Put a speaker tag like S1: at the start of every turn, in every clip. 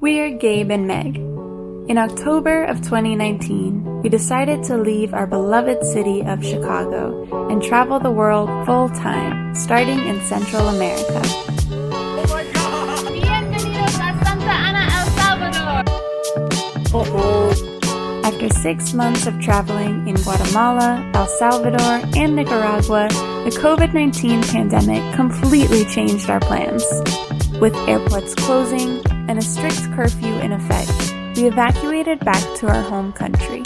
S1: We're Gabe and Meg. In October of 2019, we decided to leave our beloved city of Chicago and travel the world full-time, starting in Central America.
S2: Oh my God! Bienvenidos a Santa Ana, El Salvador!
S1: After 6 months of traveling in Guatemala, El Salvador, and Nicaragua, the COVID-19 pandemic completely changed our plans. With airports closing and a strict curfew in effect, we evacuated back to our home country.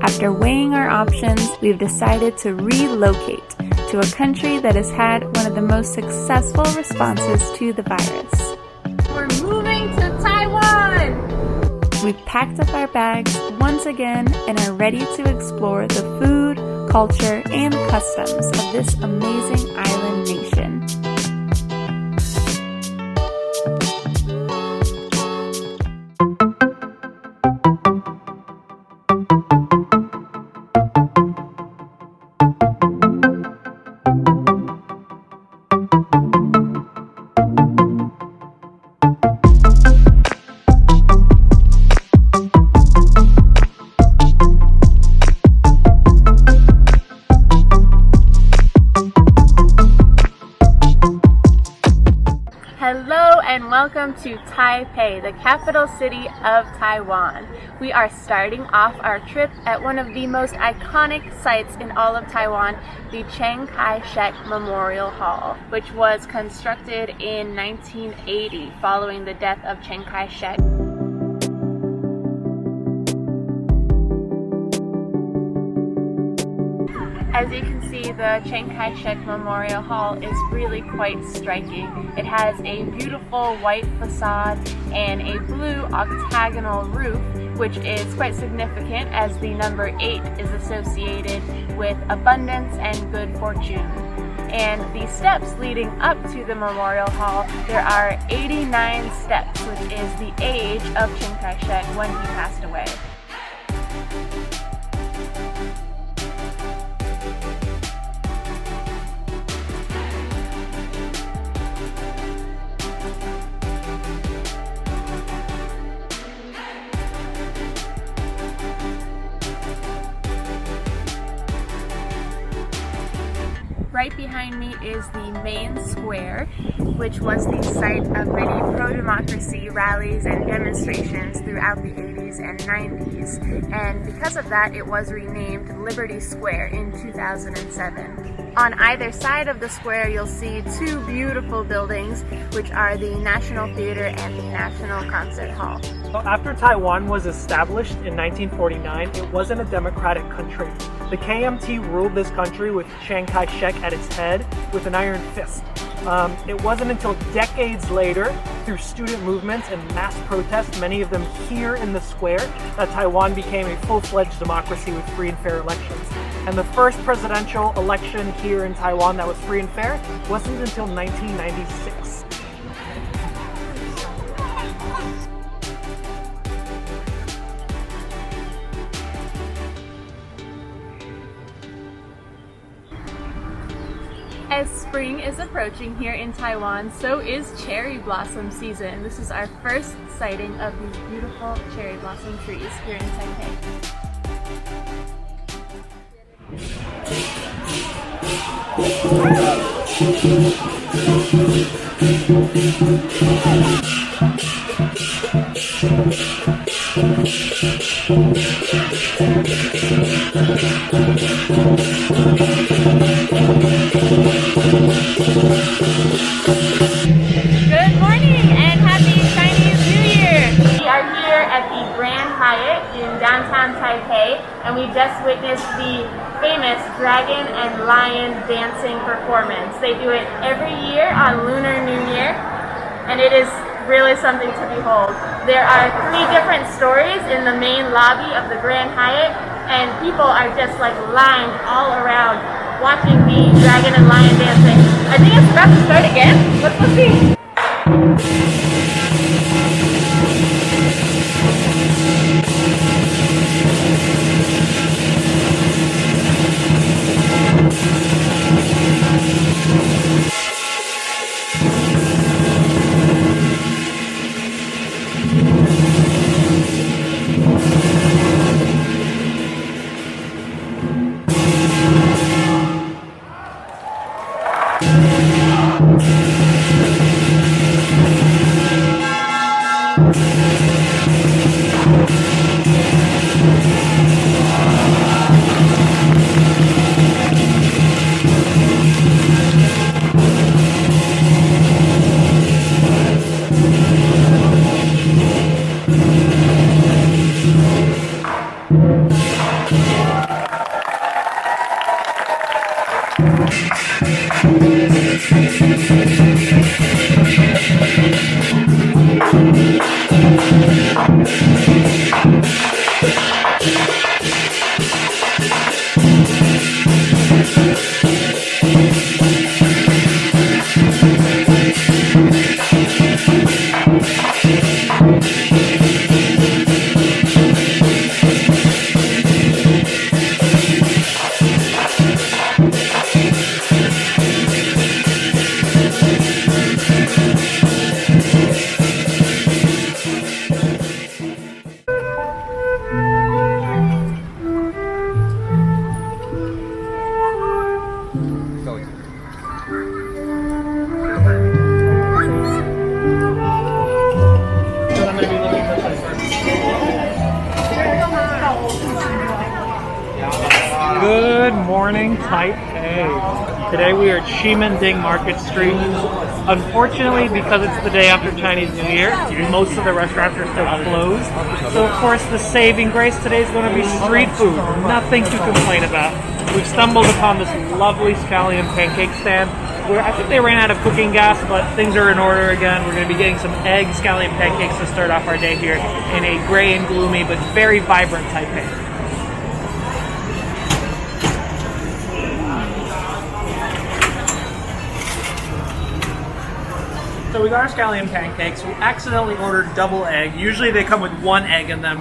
S1: After weighing our options, we've decided to relocate to a country that has had one of the most successful responses to the virus.
S2: We're moving to Taiwan!
S1: We've packed up our bags once again and are ready to explore the food, culture, and customs of this amazing island nation.
S2: Hello and welcome to Taipei, the capital city of Taiwan. We are starting off our trip at one of the most iconic sites in all of Taiwan, the Chiang Kai-shek Memorial Hall, which was constructed in 1980 following the death of Chiang Kai-shek. As you can see, the Chiang Kai-shek Memorial Hall is really quite striking. It has a beautiful white facade and a blue octagonal roof, which is quite significant as the number 8 is associated with abundance and good fortune. And the steps leading up to the Memorial Hall, there are 89 steps, which is the age of Chiang Kai-shek when he passed away. Right behind me is the main square, which was the site of many pro-democracy rallies and demonstrations throughout the 80s and 90s. And because of that, it was renamed Liberty Square in 2007. On either side of the square, you'll see two beautiful buildings, which are the National Theater and the National Concert Hall.
S3: After Taiwan was established in 1949, it wasn't a democratic country. The KMT ruled this country with Chiang Kai-shek at its head with an iron fist. It wasn't until decades later, through student movements and mass protests, many of them here in the square, that Taiwan became a full-fledged democracy with free and fair elections. And the first presidential election here in Taiwan that was free and fair wasn't until 1996.
S2: As spring is approaching here in Taiwan, so is cherry blossom season. This is our first sighting of these beautiful cherry blossom trees here in Taipei. Good morning and happy Chinese New Year! We are here at the Grand Hyatt in downtown Taipei, and we just witnessed the famous dragon and lion dancing performance. They do it every year on Lunar New Year, and it is really something to behold. There are 3 different stories in the main lobby of the Grand Hyatt, and people are just like lined all around watching the dragon and lion dancing. I think it's about to start again. Let's go see.
S3: Good morning, Taipei. Today we are at Ximending Market Street. Unfortunately, because it's the day after Chinese New Year, most of the restaurants are still closed. So of course the saving grace today is going to be street food. Nothing to complain about. We've stumbled upon this lovely scallion pancake stand where I think they ran out of cooking gas, but things are in order again. We're going to be getting some egg scallion pancakes to start off our day here in a gray and gloomy but very vibrant Taipei. So we got our scallion pancakes. We accidentally ordered double egg. Usually they come with one egg in them.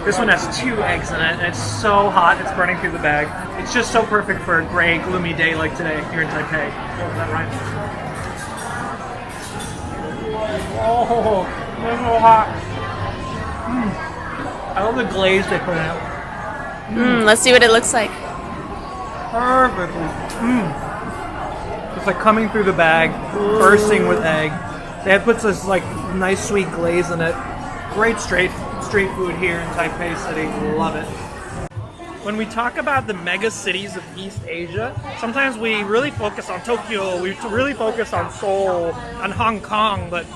S3: This one has 2 eggs in it, and it's so hot it's burning through the bag. It's just so perfect for a gray, gloomy day like today here in Taipei. Oh, is that right? Oh, it's so hot. I love the glaze they put in it.
S2: Let's see what it looks like.
S3: Perfectly. It's like coming through the bag, bursting with egg. They had put this like nice sweet glaze in it. Great street food here in Taipei City. Love it. When we talk about the mega cities of East Asia, sometimes we really focus on Tokyo, we really focus on Seoul, on Hong Kong, but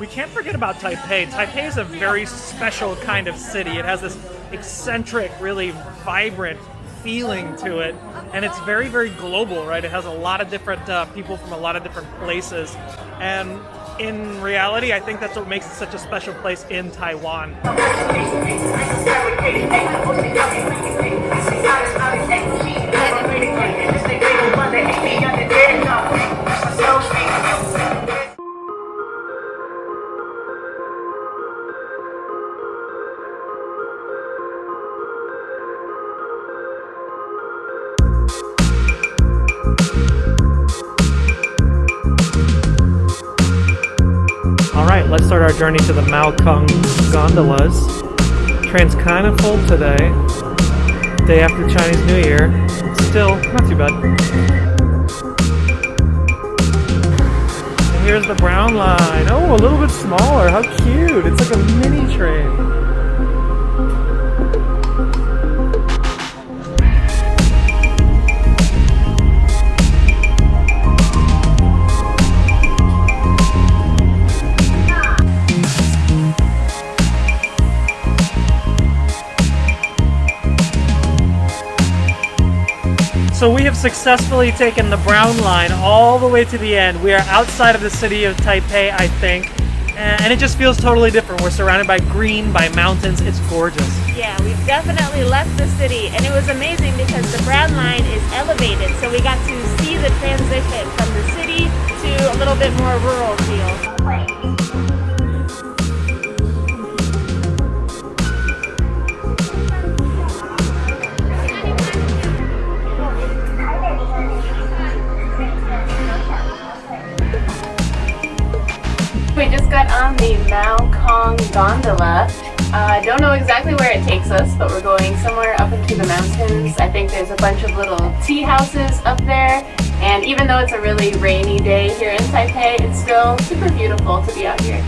S3: we can't forget about Taipei. Taipei is a very special kind of city. It has this eccentric, really vibrant feeling to it, and it's very, very global, right? It has a lot of different people from a lot of different places, and in reality, I think that's what makes it such a special place in Taiwan. Alright, let's start our journey to the Maokong Gondolas. Train's kind of full today. Day after Chinese New Year. Still, not too bad. And here's the brown line. Oh, a little bit smaller. How cute. It's like a mini train. So we have successfully taken the brown line all the way to the end. We are outside of the city of Taipei, I think, and it just feels totally different. We're surrounded by green, by mountains. It's gorgeous.
S2: Yeah, we've definitely left the city, and it was amazing because the brown line is elevated, so we got to see the transition from the city to a little bit more rural feel. We just got on the Maokong gondola. Don't know exactly where it takes us, but we're going somewhere up into the mountains. I think there's a bunch of little tea houses up there, and even though it's a really rainy day here in Taipei, it's still super beautiful to be out here.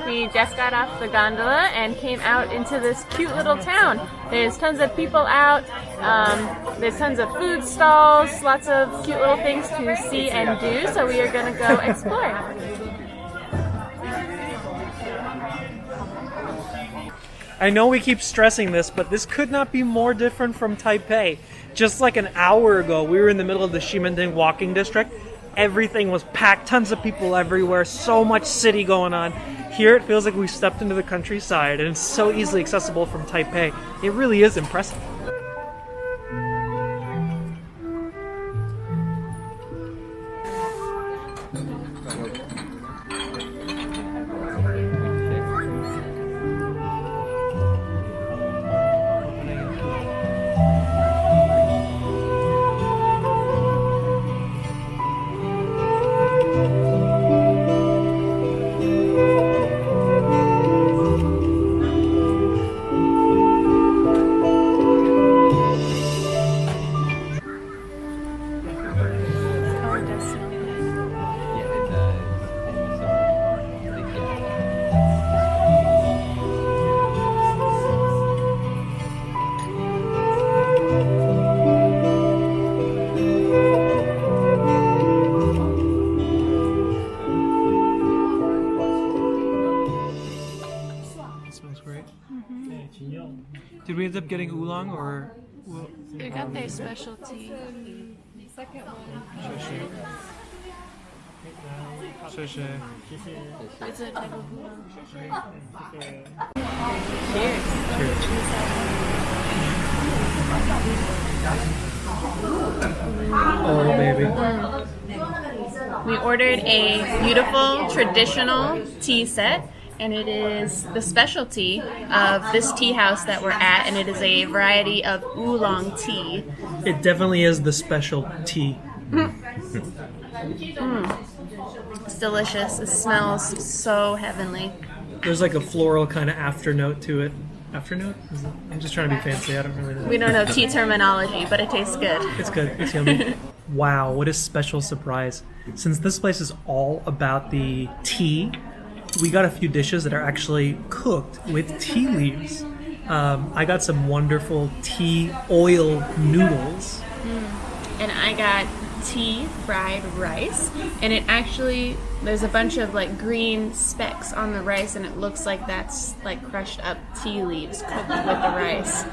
S2: We just got off the gondola and came out into this cute little town. There's tons of people out, there's tons of food stalls, lots of cute little things to see and do, so we are going to go explore.
S3: I know we keep stressing this, but this could not be more different from Taipei. Just like an hour ago, we were in the middle of the Ximending Walking District. Everything was packed, tons of people everywhere, so much city going on. Here it feels like we stepped into the countryside, and it's so easily accessible from Taipei. It really is impressive. Did we end up getting oolong or?
S1: We got their specialty. Second one. It's a type of oolong. Cheers.
S3: Oh, baby.
S2: We ordered a beautiful traditional tea set, and it is the specialty of this tea house that we're at, and it is a variety of oolong tea.
S3: It definitely is the special tea.
S2: It's delicious. It smells so heavenly.
S3: There's like a floral kind of afternote to it. Afternote? I'm just trying to be fancy. I don't really know.
S2: We don't know tea terminology, but it tastes good.
S3: It's good. It's yummy. Wow, what a special surprise. Since this place is all about the tea, we got a few dishes that are actually cooked with tea leaves. I got some wonderful tea oil noodles.
S2: And I got tea fried rice, and it actually, there's a bunch of like green specks on the rice, and it looks like that's like crushed up tea leaves cooked with the rice.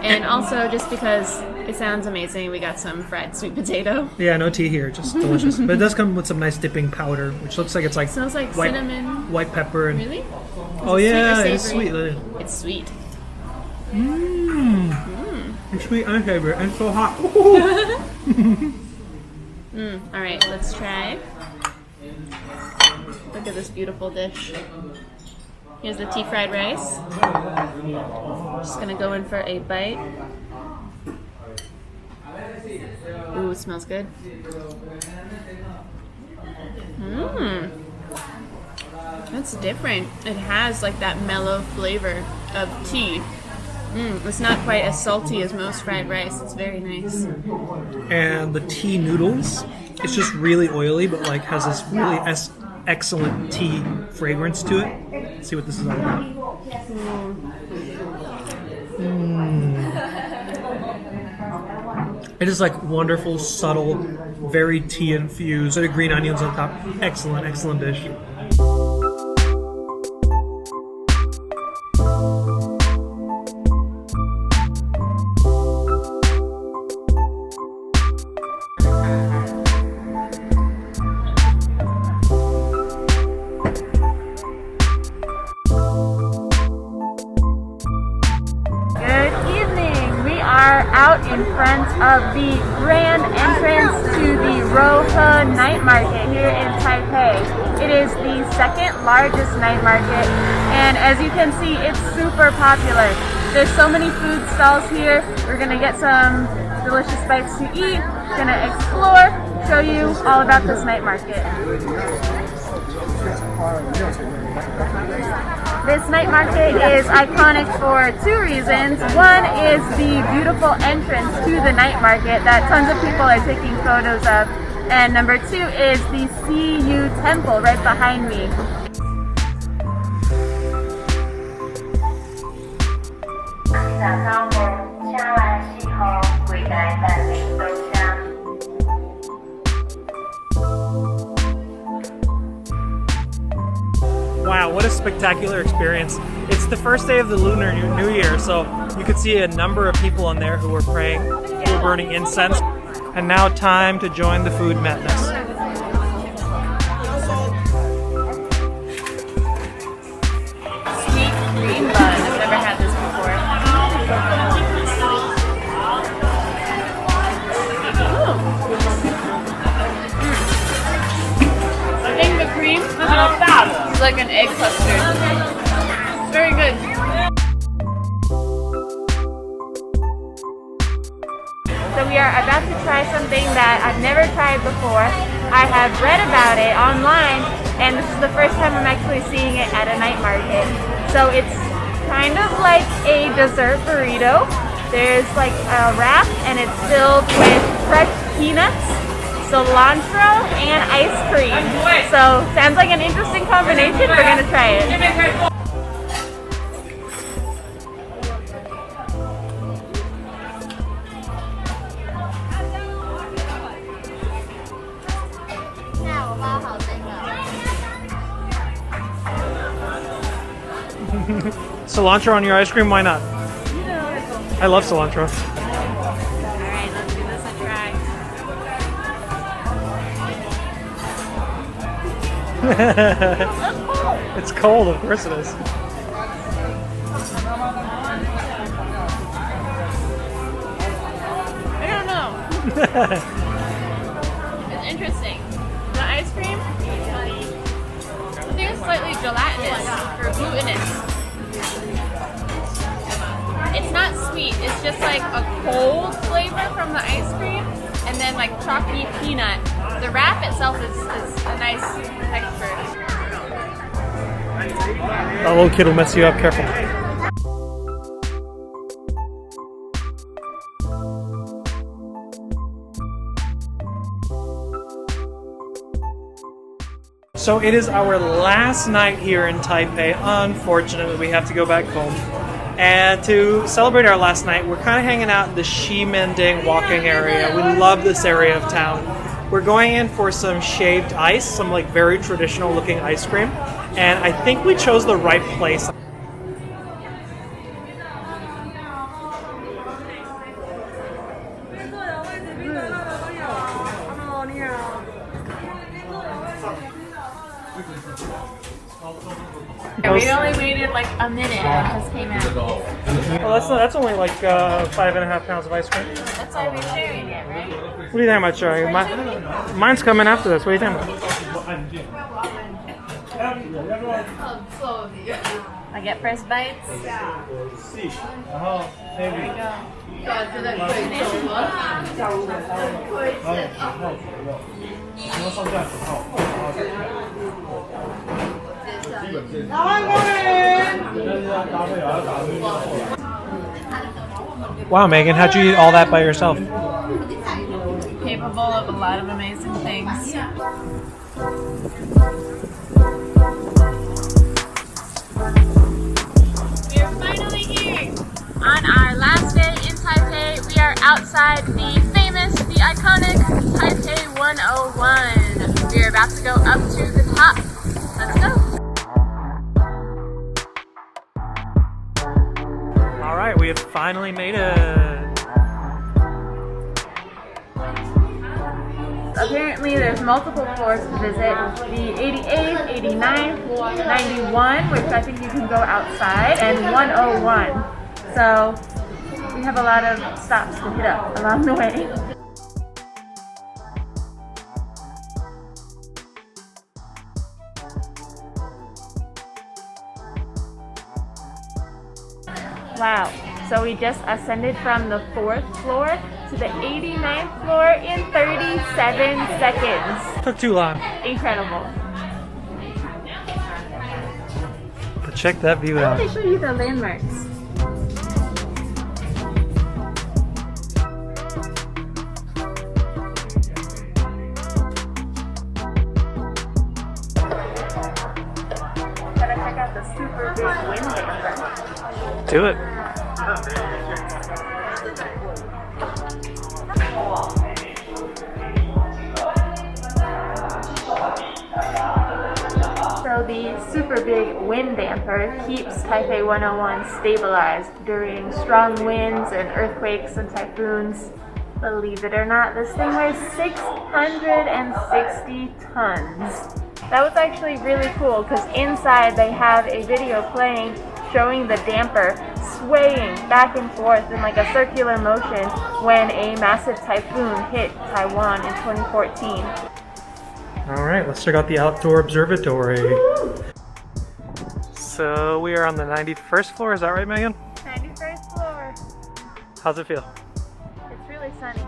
S2: And also, just because it sounds amazing, we got some fried sweet potato.
S3: Yeah, no tea here, just delicious. But it does come with some nice dipping powder, which looks like it's like
S2: Smells like cinnamon.
S3: white pepper. And,
S2: Really?
S3: oh
S2: Is it
S3: yeah,
S2: sweet or
S3: it's sweet.
S2: savory? It's sweet.
S3: It's sweet and savory, and so hot.
S2: All right, let's try. Look at this beautiful dish. Here's the tea fried rice. Just gonna go in for a bite. Ooh, it smells good. That's different. It has like that mellow flavor of tea. It's not quite as salty as most fried rice. It's very nice.
S3: And the tea noodles, it's just really oily, but like has this really excellent tea fragrance to it. Let's see what this is all about. It is like wonderful, subtle, very tea infused. There are green onions on top. Excellent, excellent dish.
S2: in front of the grand entrance to the Raohe night market here in Taipei. It is the second largest night market, and as you can see, it's super popular. There's so many food stalls here. We're gonna get some delicious bites to eat, gonna explore, show you all about this night market. This night market is iconic for two reasons. One is the beautiful entrance to the night market that tons of people are taking photos of. And number two is the CU Temple right behind me.
S3: Wow, what a spectacular experience. It's the first day of the Lunar New Year, so you could see a number of people in there who were praying, who were burning incense. And now time to join the food madness.
S2: Sweet green bun. I've never had this before. I think the cream is not bad. It's like an egg custard. It's very good. So we are about to try something that I've never tried before. I have read about it online, and this is the first time I'm actually seeing it at a night market. So it's kind of like a dessert burrito. There's like a wrap, and it's filled with fresh peanuts, cilantro, and ice cream. So sounds like an interesting combination. We're gonna try it.
S3: Cilantro on your ice cream? Why not? I love cilantro.
S2: Alright, let's give this a try.
S3: It's cold, of course it is.
S2: I don't know. It's interesting. The ice cream, I think it's slightly gelatinous or glutinous. It's not sweet, it's just like a cold flavor from the ice cream, and then like chalky peanut. The wrap itself is a nice texture.
S3: That little kid will mess you up, careful. So it is our last night here in Taipei. Unfortunately, we have to go back home. And to celebrate our last night, we're kind of hanging out in the Ximending Walking area. We love this area of town. We're going in for some shaved ice, some like very traditional looking ice cream. And I think we chose the right place.
S2: Yeah, we only waited like a minute and it just came out.
S3: Well, that's only like 5.5 pounds of ice cream.
S2: That's why we're sharing it, right?
S3: What are you talking about, Charlie? Mine's coming after this. What are you talking about?
S2: I get first bites. There we go.
S3: Wow, Megan, how'd you eat all that by yourself?
S2: Capable of a lot of amazing things. We are finally here! On our last day in Taipei, we are outside the famous, the iconic Taipei 101. We are about to go up to the top. Let's go!
S3: Alright, we have finally made it.
S2: Apparently there's multiple floors to visit. The 88th, 89th, 91, which I think you can go outside, and 101. So we we have a lot of stops to hit up along the way. Wow, so we just ascended from the 4th floor to the 89th floor in 37 seconds.
S3: Took too long.
S2: Incredible.
S3: But check that view out.
S2: Let me show you the landmarks. Gotta check out the super big wind damper.
S3: Do it. So the super big wind damper keeps Taipei 101 stabilized during strong winds and earthquakes and typhoons. Believe it or not, this thing weighs 660 tons. That was actually really cool because inside they have a video playing showing the damper swaying back and forth in like a circular motion when a massive typhoon hit Taiwan in 2014. All right, let's check out the outdoor observatory. Woo! So we are on the 91st floor, is that right, Megan?
S2: 91st floor.
S3: How's it feel?
S2: It's really sunny.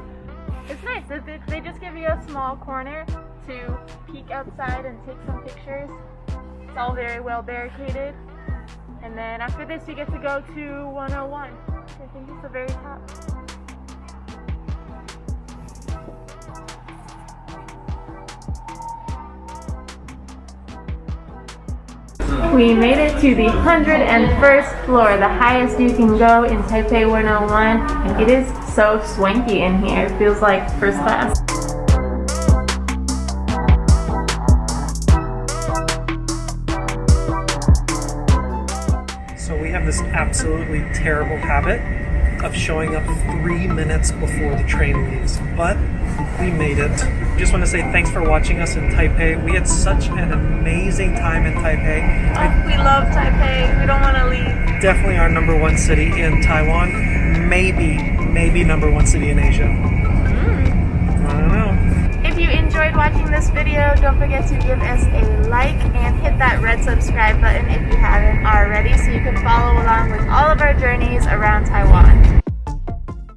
S2: It's nice. They just give you a small corner to peek outside and take some pictures. It's all very well barricaded. And then after this, you get to go to 101. I think it's the very top. We made it to the 101st floor, the highest you can go in Taipei 101, and it is so swanky in here. It feels like first class.
S3: So we have this absolutely terrible habit of showing up 3 minutes before the train leaves, but we made it. Just want to say thanks for watching us in Taipei. We had such an amazing time in Taipei.
S2: Oh, we love Taipei. We don't want to leave.
S3: Definitely our #1 city in Taiwan. Maybe #1 city in Asia. I don't know.
S2: If you enjoyed watching this video, don't forget to give us a like and hit that red subscribe button if you haven't already so you can follow along with all of our journeys around Taiwan.